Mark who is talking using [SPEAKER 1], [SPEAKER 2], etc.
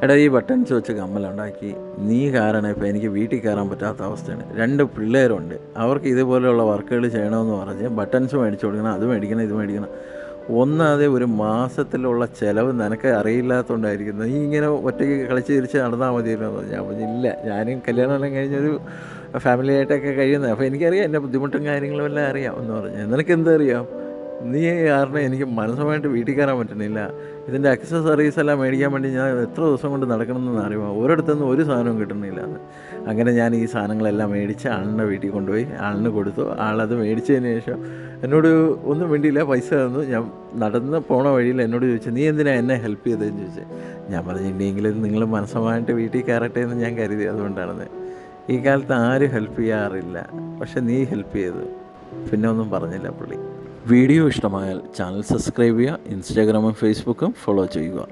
[SPEAKER 1] എടാ ഈ ബട്ടൺസ് വെച്ച് കമ്മലുണ്ടാക്കി നീ കാരണം ഇപ്പോൾ എനിക്ക് വീട്ടിൽ കയറാൻ പറ്റാത്ത അവസ്ഥയാണ്. 2 പിള്ളേരുണ്ട്. അവർക്ക് ഇതുപോലെയുള്ള വർക്കുകൾ ചെയ്യണമെന്ന് പറഞ്ഞ് ബട്ടൺസ് മേടിച്ചു കൊടുക്കണം, അത് മേടിക്കണം, ഇത് മേടിക്കണം. ഒന്നാതെ ഒരു മാസത്തിലുള്ള ചിലവ് നിനക്ക് അറിയില്ലാത്തതുകൊണ്ടായിരിക്കും. നീ ഇങ്ങനെ ഒറ്റയ്ക്ക് കളിച്ച് തിരിച്ച് നടന്നാൽ മതിയല്ലോ എന്ന് പറഞ്ഞു. ഞാൻ പറഞ്ഞു ഇല്ല, ഞാനും കല്യാണമെല്ലാം കഴിഞ്ഞൊരു ഫാമിലി ആയിട്ടൊക്കെ കഴിയുന്നത്. അപ്പോൾ എനിക്കറിയാം എൻ്റെ ബുദ്ധിമുട്ടും കാര്യങ്ങളും എല്ലാം അറിയാം എന്ന് പറഞ്ഞു. നിനക്കെന്താ അറിയാം? നീ കാരണം എനിക്ക് മനസ്സുമായിട്ട് വീട്ടിൽ കയറാൻ പറ്റുന്നില്ല. ഇതിൻ്റെ അക്സസറീസ് എല്ലാം മേടിക്കാൻ വേണ്ടി ഞാൻ എത്ര ദിവസം കൊണ്ട് നടക്കണമെന്ന് അറിയുമോ? ഒരിടത്തുനിന്ന് ഒരു സാധനവും കിട്ടുന്നില്ല എന്ന്. അങ്ങനെ ഞാൻ ഈ സാധനങ്ങളെല്ലാം മേടിച്ച് ആളിൻ്റെ വീട്ടിൽ കൊണ്ടുപോയി ആളിന് കൊടുത്തു. ആളത് മേടിച്ചതിന് ശേഷം എന്നോട് ഒന്നും വേണ്ടിയില്ല, പൈസ തന്നു. ഞാൻ നടന്ന് പോണ വഴിയിൽ എന്നോട് ചോദിച്ചു, നീ എന്തിനാണ് എന്നെ ഹെൽപ്പ് ചെയ്തതെന്ന് ചോദിച്ചു. ഞാൻ പറഞ്ഞു ഇനിയെങ്കിലും നിങ്ങൾ മനസ്സുമായിട്ട് വീട്ടിൽ കയറട്ടെ എന്ന് ഞാൻ കരുതി, അതുകൊണ്ടാണെന്ന്. ഈ കാലത്ത് ആരും ഹെൽപ്പ് ചെയ്യാറില്ല, പക്ഷെ നീ ഹെൽപ്പ് ചെയ്തു. പിന്നെ ഒന്നും പറഞ്ഞില്ല പുള്ളി. വീഡിയോ ഇഷ്ടമായാൽ ചാനൽ സബ്സ്ക്രൈബ് ചെയ്യുക, ഇൻസ്റ്റാഗ്രാമും ഫേസ്ബുക്കും ഫോളോ ചെയ്യുക.